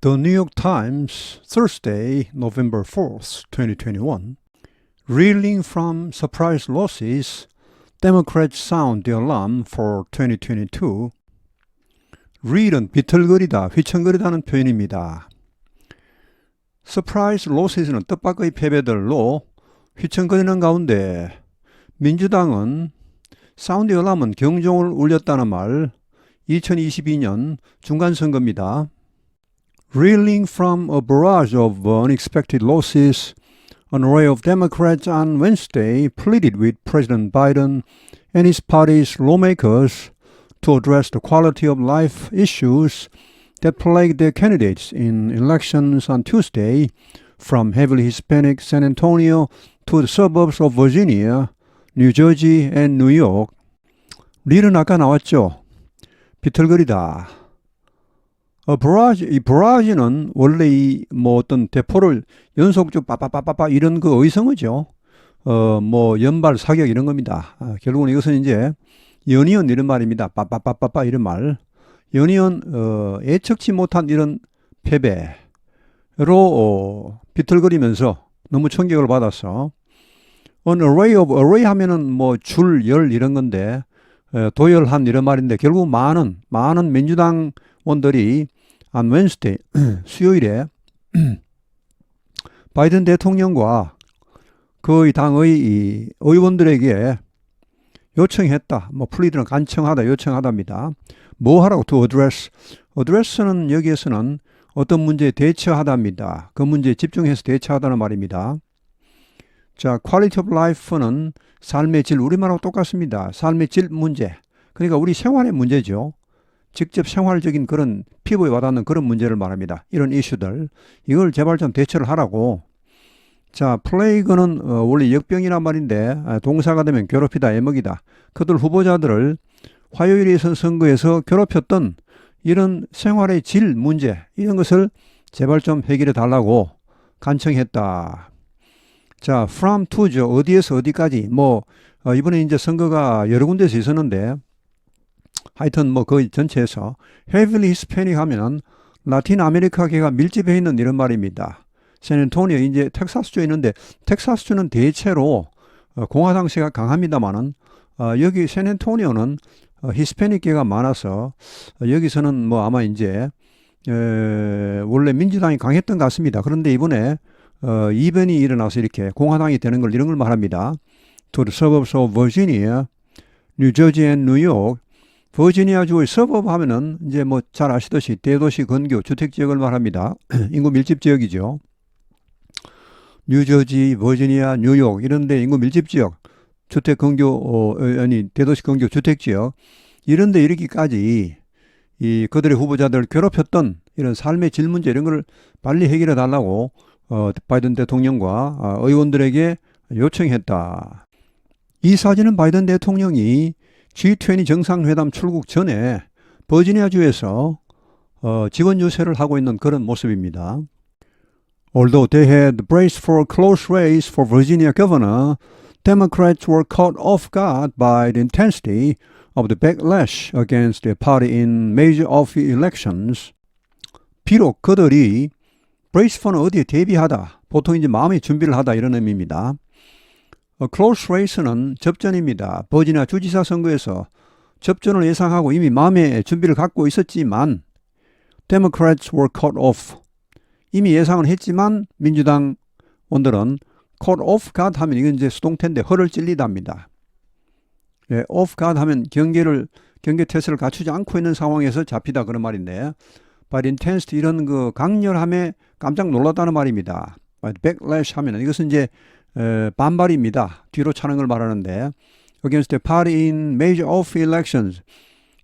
The New York Times, Thursday, November 4th, 2021. Reeling from surprise losses, Democrats sound the alarm for 2022. Reel은 비틀거리다, 휘청거리다는 표현입니다. surprise losses는 뜻밖의 패배들로 휘청거리는 가운데 민주당은 sound the alarm은 경종을 울렸다는 말, 2022년 중간선거입니다. Reeling from a barrage of unexpected losses, an array of Democrats on Wednesday pleaded with President Biden and his party's lawmakers to address the quality of life issues that plagued their candidates in elections on Tuesday, from heavily Hispanic San Antonio to the suburbs of Virginia, New Jersey, and New York. 릴은 아까 나왔죠. 비틀거리다. 이 barrage는 원래 어떤 대포를 연속적으로 빠빠빠빠빠 이런 그 의성어죠. 연발 사격 이런 겁니다. 결국은 이것은 이제 연이은 이런 말입니다. 빠빠빠빠빠 이런 말. 연이은 예측치 못한 이런 패배로 비틀거리면서 너무 충격을 받았어. array 하면은 줄, 열 이런 건데 도열한 이런 말인데 결국 많은 민주당원들이 on Wednesday, 수요일에 바이든 대통령과 그의 당의 의원들에게 요청했다. plead는 간청하다, 요청하답니다. 뭐 하라고? to address. address는 여기에서는 어떤 문제에 대처하답니다. 그 문제에 집중해서 대처하다는 말입니다. 자, quality of life는 삶의 질, 우리말하고 똑같습니다. 삶의 질 문제. 그러니까 우리 생활의 문제죠. 직접 생활적인 그런 피부에 와닿는 그런 문제를 말합니다. 이런 이슈들. 이걸 제발 좀 대처를 하라고. 자, 플레이그는 원래 역병이란 말인데 동사가 되면 괴롭히다, 애먹이다. 그들 후보자들을 화요일에 있은 선거에서 괴롭혔던 이런 생활의 질 문제, 이런 것을 제발 좀 해결해 달라고 간청했다. 자, from to죠. 어디에서 어디까지. 이번에 이제 선거가 여러 군데서 있었는데 하여튼 거의 전체에서 heavily Hispanic 하면 라틴 아메리카계가 밀집해 있는 이런 말입니다. 샌앤토니오 이제 텍사스주에 있는데 텍사스주는 대체로 공화당세가 강합니다만은 여기 샌앤토니오는 히스패닉계가 많아서 여기서는 아마 이제 원래 민주당이 강했던 것 같습니다. 그런데 이번에 이변이 일어나서 이렇게 공화당이 되는 걸 이런 걸 말합니다. To the suburbs of Virginia, New Jersey and New York. 버지니아주의 서버브 하면은 이제 잘 아시듯이 대도시 근교 주택지역을 말합니다. 인구 밀집 지역이죠. 뉴저지, 버지니아, 뉴욕 이런데 인구 밀집 지역, 주택 근교 대도시 근교 주택지역 이런데 이르기까지 그들의 후보자들을 괴롭혔던 이런 삶의 질 문제 이런 걸 빨리 해결해 달라고 바이든 대통령과 의원들에게 요청했다. 이 사진은 바이든 대통령이 G20 정상회담 출국 전에 버지니아주에서 지원 유세를 하고 있는 그런 모습입니다. Although they had braced for a close race for Virginia governor, Democrats were caught off guard by the intensity of the backlash against their party in major off elections. 비록 그들이 brace for는 어디에 대비하다, 보통 이제 마음의 준비를 하다 이런 의미입니다. close race는 접전입니다. 버지니아 주지사 선거에서 접전을 예상하고 이미 마음의 준비를 갖고 있었지만 Democrats were caught off. 이미 예상은 했지만 민주당 원들은 caught off guard 하면 이건 이제 수동태인데 허를 찔리답니다. off guard 하면 경계 태세를 갖추지 않고 있는 상황에서 잡히다 그런 말인데 by intensity 이런 그 강렬함에 깜짝 놀랐다는 말입니다. backlash 하면 이것은 이제 반발입니다. 뒤로 차는 걸 말하는데 against the party in major off elections.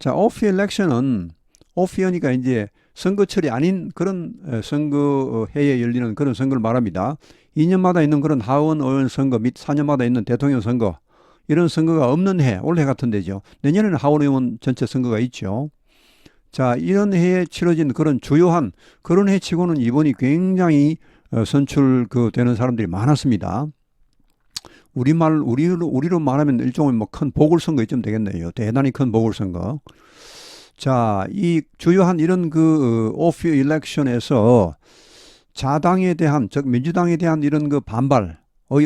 자, off election은 off이니까 이제 선거철이 아닌 그런 선거해에 열리는 그런 선거를 말합니다. 2년마다 있는 그런 하원 의원 선거 및 4년마다 있는 대통령 선거 이런 선거가 없는 해, 올해 같은 데죠. 내년에는 하원 의원 전체 선거가 있죠. 자, 이런 해에 치러진 그런 주요한 그런 해 치고는 이번이 굉장히 선출 되는 사람들이 많았습니다. 우리로 말하면 일종의 큰 보궐선거 이쯤 되겠네요. 대단히 큰 보궐선거. 자, 이 주요한 이런 그 오프 일렉션에서 자당에 대한, 즉 민주당에 대한 이런 그 반발의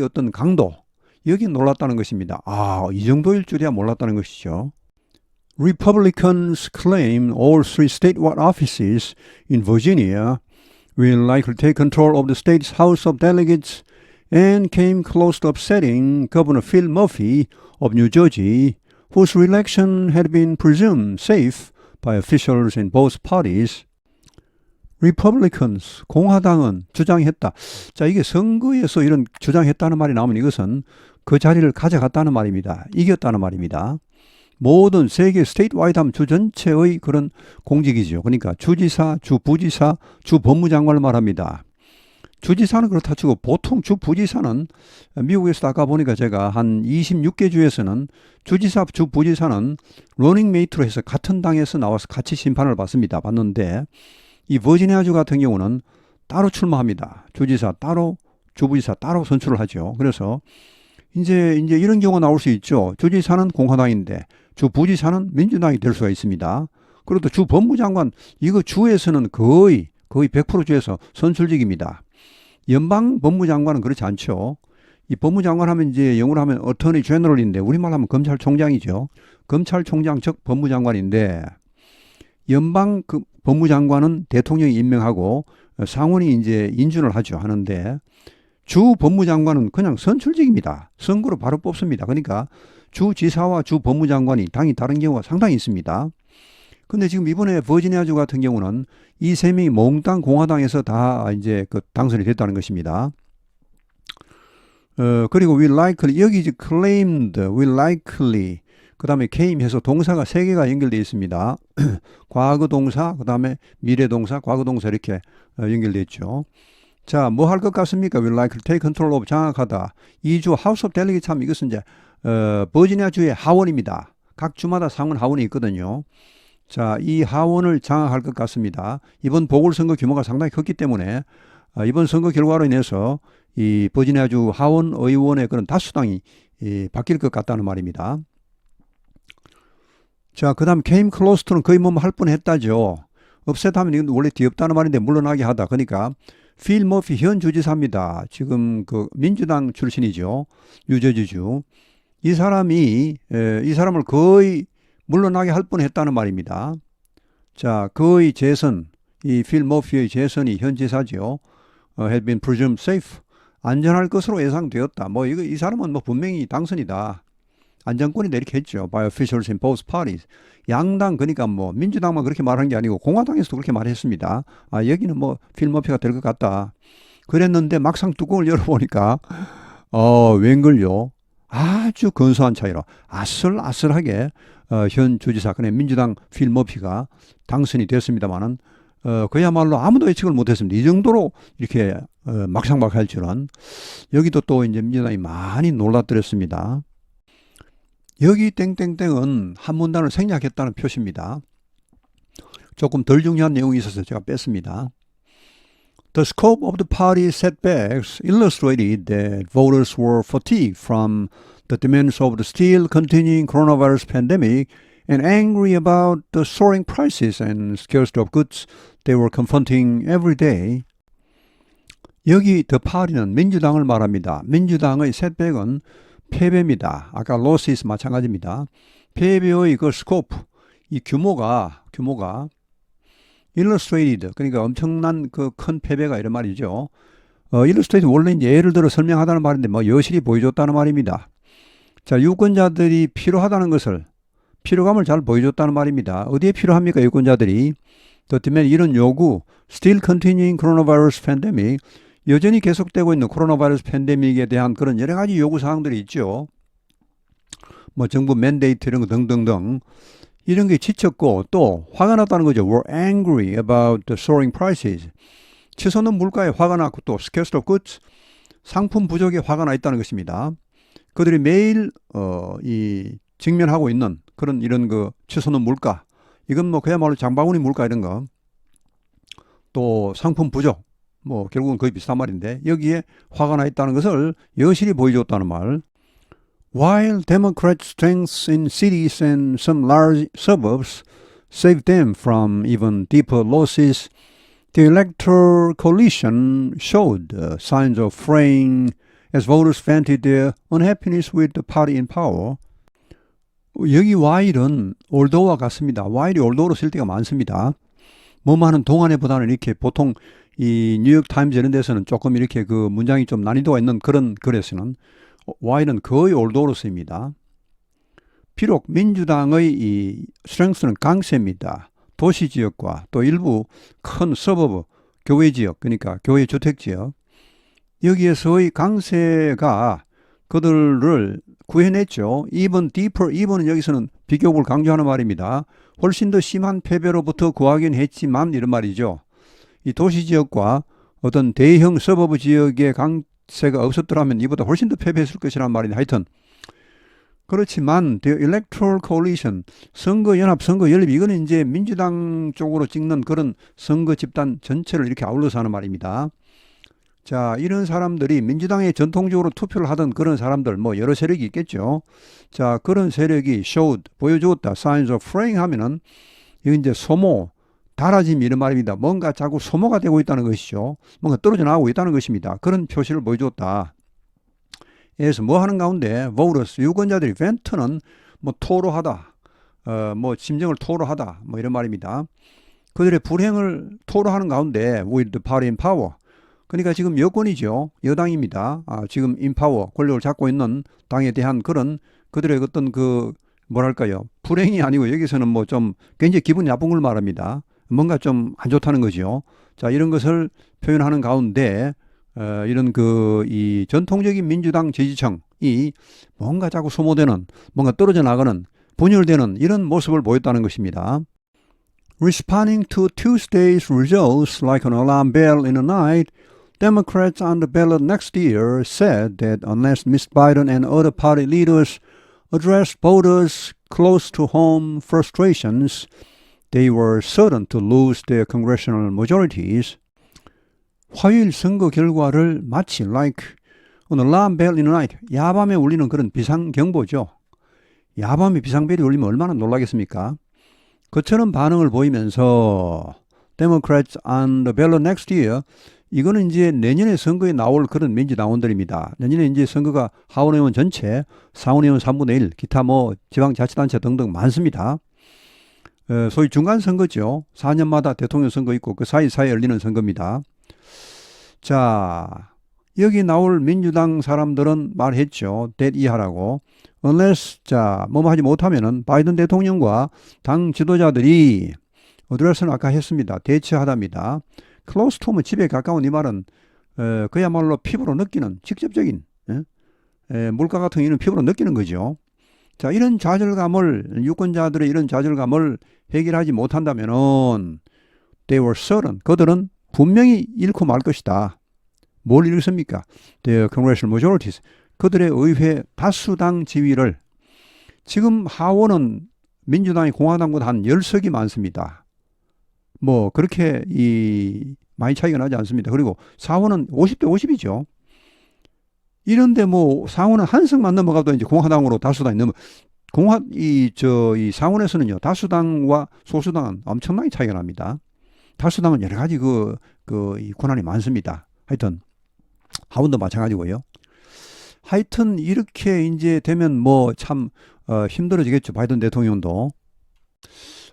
어떤 강도, 여기 놀랐다는 것입니다. 아, 이 정도일 줄이야 몰랐다는 것이죠. Republicans claim all three statewide offices in Virginia will likely take control of the state's House of Delegates and came close to upsetting Governor Phil Murphy of New Jersey, whose re-election had been presumed safe by officials in both parties. Republicans, 공화당은 주장했다. 자, 이게 선거에서 이런 주장했다는 말이 나오면 이것은 그 자리를 가져갔다는 말입니다. 이겼다는 말입니다. 모든 세계 스테이트와이드 하면 주 전체의 그런 공직이죠. 그러니까 주지사, 주부지사, 주법무장관을 말합니다. 주지사는 그렇다 치고 보통 주부지사는 미국에서 아까 보니까 제가 한 26개 주에서는 주지사, 주부지사는 러닝메이트로 해서 같은 당에서 나와서 같이 심판을 받습니다. 받는데 이 버지니아주 같은 경우는 따로 출마합니다. 주지사 따로, 주부지사 따로 선출을 하죠. 그래서 이제 이런 경우가 나올 수 있죠. 주지사는 공화당인데 주부지사는 민주당이 될 수가 있습니다. 그리고 또 주법무장관, 이거 주에서는 거의 100% 주에서 선출직입니다. 연방 법무장관은 그렇지 않죠. 이 법무장관 하면 이제 영어로 하면 어터니 제너럴인데 우리말로 하면 검찰총장이죠. 검찰총장 즉 법무장관인데 연방 그 법무장관은 대통령이 임명하고 상원이 이제 인준을 하죠. 하는데 주 법무장관은 그냥 선출직입니다. 선거로 바로 뽑습니다. 그러니까 주지사와 주 법무장관이 당이 다른 경우가 상당히 있습니다. 근데 지금 이번에 버지니아주 같은 경우는 이 세 명이 몽땅 공화당에서 다 이제 그 당선이 됐다는 것입니다. 그리고 will likely, 여기 이제 claimed, will likely, 그 다음에 came 해서 동사가 세 개가 연결되어 있습니다. 과거 동사, 그 다음에 미래 동사, 과거 동사 이렇게 연결되어 있죠. 자, 뭐 할 것 같습니까? will likely take control of, 장악하다. 이 주 하우스 오브 델리게이트 참 이것은 이제 버지니아 주의 하원입니다. 각 주마다 상원 하원이 있거든요. 자, 이 하원을 장악할 것 같습니다. 이번 보궐선거 규모가 상당히 컸기 때문에 이번 선거 결과로 인해서 이 버지니아주 하원 의원의 그런 다수당이 바뀔 것 같다는 말입니다. 자, 그 다음 came close to는 거의 뭐 할 뻔했다죠. 업셋하면 이건 원래 뒤엎다는 말인데 물러나게 하다. 그러니까 필 머피 현 주지사입니다. 지금 그 민주당 출신이죠. 뉴저지주. 이 사람을 거의 물러나게 할 뻔했다는 말입니다. 자, 그의 재선, 이 필 머피의 재선이 현 지사죠. had been presumed safe. 안전할 것으로 예상되었다. 뭐 이 사람은 뭐 분명히 당선이다. 안정권이다 이렇게 했죠. By officials in both parties. 양당, 그러니까 뭐 민주당만 그렇게 말한 게 아니고 공화당에서도 그렇게 말했습니다. 아, 여기는 뭐 필 머피가 될 것 같다. 그랬는데 막상 뚜껑을 열어보니까 웬걸요. 아주 근소한 차이로 아슬아슬하게 현 주지사, 그네 민주당 필 머피가 당선이 됐습니다만은 그야말로 아무도 예측을 못했습니다. 이 정도로 이렇게 막상막할 줄은. 여기도 또 이제 민주당이 많이 놀라뜨렸습니다. 여기 땡땡땡은 한 문단을 생략했다는 표시입니다. 조금 덜 중요한 내용이 있어서 제가 뺐습니다. The scope of the party's setbacks illustrated that voters were fatigued from the demands of the still continuing coronavirus pandemic and angry about the soaring prices and scarcity of goods they were confronting every day. 여기 the party는 민주당을 말합니다. 민주당의 setback은 패배입니다. 아까 losses 마찬가지입니다. 패배의 그 scope, 이 규모가 illustrated, 그러니까 엄청난 그 큰 패배가 이런 말이죠. illustrated 원래 이제 예를 들어 설명하다는 말인데 뭐 여실히 보여줬다는 말입니다. 자, 유권자들이 필요하다는 것을, 필요감을 잘 보여줬다는 말입니다. 어디에 필요합니까? 유권자들이 이런 요구, still continuing coronavirus pandemic, 여전히 계속되고 있는 코로나 바이러스 팬데믹에 대한 그런 여러 가지 요구 사항들이 있죠. 뭐 정부 맨데이트 이런 거 등등등. 이런 게 지쳤고 또 화가 났다는 거죠. Were angry about the soaring prices. 치솟는 물가에 화가 났고 또 scarcity of goods, 상품 부족에 화가 나 있다는 것입니다. 그들이 매일 이 직면하고 있는 그런 이런 그 치솟는 물가. 이건 뭐 그야말로 장바구니 물가 이런 거. 또 상품 부족. 뭐 결국은 거의 비슷한 말인데 여기에 화가 나 있다는 것을 여실히 보여줬다는 말. While Democrats' strengths in cities and some large suburbs saved them from even deeper losses. The electoral coalition showed signs of fraying as voters vented their unhappiness with the party in power. 여기 while은 although와 같습니다. while이 although로 쓸 때가 많습니다. 뭐하는 동안에보다는 이렇게 보통 이 뉴욕 타임즈 이런 데서는 조금 이렇게 그 문장이 좀 난이도가 있는 그런 글에서는 while은 거의 although로 쓰입니다. 비록 민주당의 이 strength는 강세입니다. 도시지역과 또 일부 큰 서버브, 교외지역, 그러니까 교외 주택지역 여기에서의 강세가 그들을 구해냈죠. even deeper, even은 여기서는 비교급을 강조하는 말입니다. 훨씬 더 심한 패배로부터 구하긴 했지만 이런 말이죠. 이 도시지역과 어떤 대형 서버브 지역의 강세가 없었더라면 이보다 훨씬 더 패배했을 것이란 말인데 하여튼 그렇지만 the electoral coalition, 선거연합, 선거연립 이거는 이제 민주당 쪽으로 찍는 그런 선거 집단 전체를 이렇게 아울러서 하는 말입니다. 자, 이런 사람들이 민주당에 전통적으로 투표를 하던 그런 사람들, 뭐 여러 세력이 있겠죠. 자, 그런 세력이 showed, 보여주었다. signs of fraying 하면은 이건 이제 소모, 달아짐 이런 말입니다. 뭔가 자꾸 소모가 되고 있다는 것이죠. 뭔가 떨어져 나가고 있다는 것입니다. 그런 표시를 보여주었다. 그래서 뭐 하는 가운데 voters, 유권자들이 ven트는 뭐 토로하다, 뭐 심정을 토로하다, 뭐 이런 말입니다. 그들의 불행을 토로하는 가운데 with the party in power. 그러니까 지금 여권이죠. 여당입니다. 지금 인파워, 권력을 잡고 있는 당에 대한 그런 그들의 어떤 그 뭐랄까요. 불행이 아니고 여기서는 뭐 좀 굉장히 기분이 나쁜 걸 말합니다. 뭔가 좀 안 좋다는 거죠. 자, 이런 것을 표현하는 가운데 이런 그 이 전통적인 민주당 지지층이 뭔가 자꾸 소모되는, 뭔가 떨어져 나가는, 분열되는 이런 모습을 보였다는 것입니다. Responding to Tuesday's results like an alarm bell in the night, Democrats on the ballot next year said that unless Ms. Biden and other party leaders addressed voters' close-to-home frustrations, they were certain to lose their congressional majorities. 화요일 선거 결과를 마치 like an alarm bell in the night, 야밤에 울리는 그런 비상경보죠. 야밤에 비상벨이 울리면 얼마나 놀라겠습니까? 그처럼 반응을 보이면서 Democrats on the ballot next year, 이거는 이제 내년에 선거에 나올 그런 민주당원들입니다. 내년에 이제 선거가 하원의원 전체, 상원의원 3분의 1, 기타 뭐 지방자치단체 등등 많습니다. 소위 중간 선거죠. 4년마다 대통령 선거 있고 그 사이사이에 열리는 선거입니다. 자, 여기 나올 민주당 사람들은 말했죠. that 이하라고. unless, 자, 뭐 하지 못하면은 바이든 대통령과 당 지도자들이 어드레스는 아까 했습니다. 대처하답니다. close to면 집에 가까운 이 말은 그야말로 피부로 느끼는 직접적인 물가 같은 이는 피부로 느끼는 거죠. 자, 이런 좌절감을 유권자들의 이런 좌절감을 해결하지 못한다면은 they were certain, 그들은 분명히 잃고 말 것이다. 뭘 잃습니까? The congressional majorities, 그들의 의회 다수당 지위를. 지금 하원은 민주당이 공화당보다 한 10석이 많습니다. 뭐 그렇게 많이 차이가 나지 않습니다. 그리고 상원은 50대 50이죠. 이런데 뭐 상원은 한 석만 넘어가도 이제 공화당으로 다수당이 넘어. 이 상원에서는요, 다수당과 소수당은 엄청나게 차이가 납니다. 다수당은 여러 가지 이 권한이 많습니다. 하여튼 하원도 마찬가지고요. 하여튼 이렇게 이제 되면 뭐 참 힘들어지겠죠. 바이든 대통령도.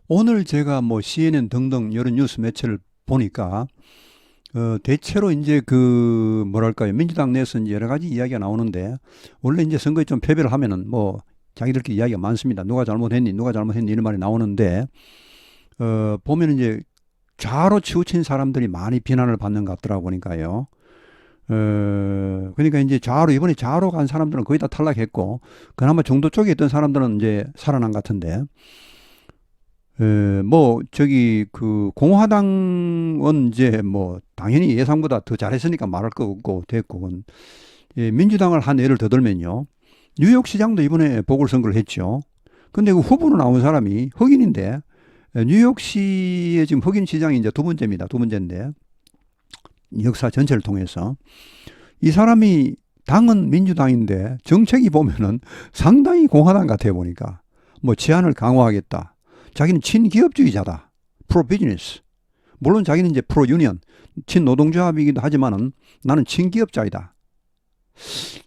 오늘 제가 뭐 CNN 등등 여러 뉴스 매체를 보니까 대체로 이제 뭐랄까요, 민주당 내에서 이제 여러 가지 이야기가 나오는데, 원래 이제 선거에 좀 패배를 하면은 뭐 자기들끼리 이야기가 많습니다. 누가 잘못했니 이런 말이 나오는데, 보면 이제 좌로 치우친 사람들이 많이 비난을 받는 것 같더라고 보니까요. 그러니까 이제 이번에 좌로 간 사람들은 거의 다 탈락했고, 그나마 정도 쪽에 있던 사람들은 이제 살아난 것 같은데, 뭐 공화당은 이제 뭐 당연히 예상보다 더 잘했으니까 말할 거 없고 됐고, 민주당을 한 예를 더 들면요, 뉴욕시장도 이번에 보궐선거를 했죠. 근데 그 후보로 나온 사람이 흑인인데, 뉴욕시의 지금 흑인 시장이 이제 두 번째인데 역사 전체를 통해서 이 사람이 당은 민주당인데 정책이 보면은 상당히 공화당 같아요. 보니까 뭐 치안을 강화하겠다, 자기는 친기업주의자다. 프로 비즈니스. 물론 자기는 이제 프로 유니언, 친노동조합이기도 하지만은 나는 친기업자이다.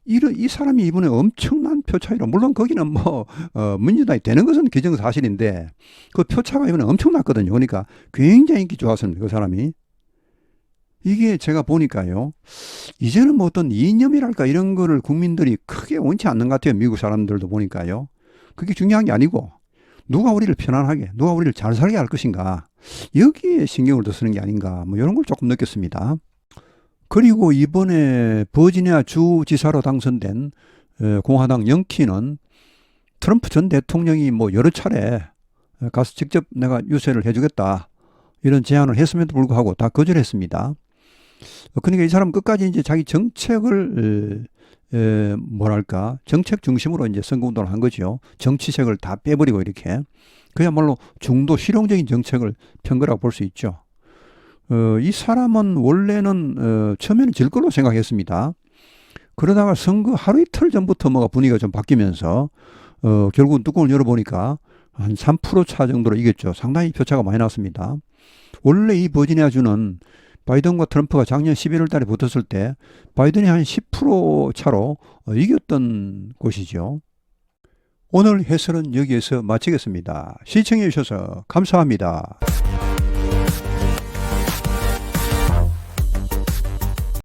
이 사람이 이번에 엄청난 표차이로, 물론 거기는 민주당이 되는 것은 기정사실인데 그 표차가 이번에 엄청났거든요. 그러니까 굉장히 인기 좋았습니다. 그 사람이. 이게 제가 보니까요, 이제는 뭐 어떤 이념이랄까 이런 거를 국민들이 크게 원치 않는 것 같아요. 미국 사람들도 보니까요. 그게 중요한 게 아니고 누가 우리를 편안하게, 누가 우리를 잘 살게 할 것인가, 여기에 신경을 더 쓰는 게 아닌가, 뭐 이런 걸 조금 느꼈습니다. 그리고 이번에 버지니아 주지사로 당선된 공화당 영키는 트럼프 전 대통령이 뭐 여러 차례 가서 직접 내가 유세를 해주겠다 이런 제안을 했음에도 불구하고 다 거절했습니다. 그러니까 이 사람 끝까지 이제 자기 정책을 뭐랄까, 정책 중심으로 이제 선거운동을 한 거죠. 정치색을 다 빼버리고 이렇게 그야말로 중도 실용적인 정책을 편 거라고 볼 수 있죠. 이 사람은 원래는 처음에는 질 걸로 생각했습니다. 그러다가 선거 하루 이틀 전부터 뭐가 분위기가 좀 바뀌면서 결국은 뚜껑을 열어보니까 한 3% 차 정도로 이겼죠. 상당히 표차가 많이 났습니다. 원래 이 버지니아주는 바이든과 트럼프가 작년 11월 달에 붙었을 때 바이든이 한 10% 차로 이겼던 곳이죠. 오늘 해설은 여기에서 마치겠습니다. 시청해 주셔서 감사합니다.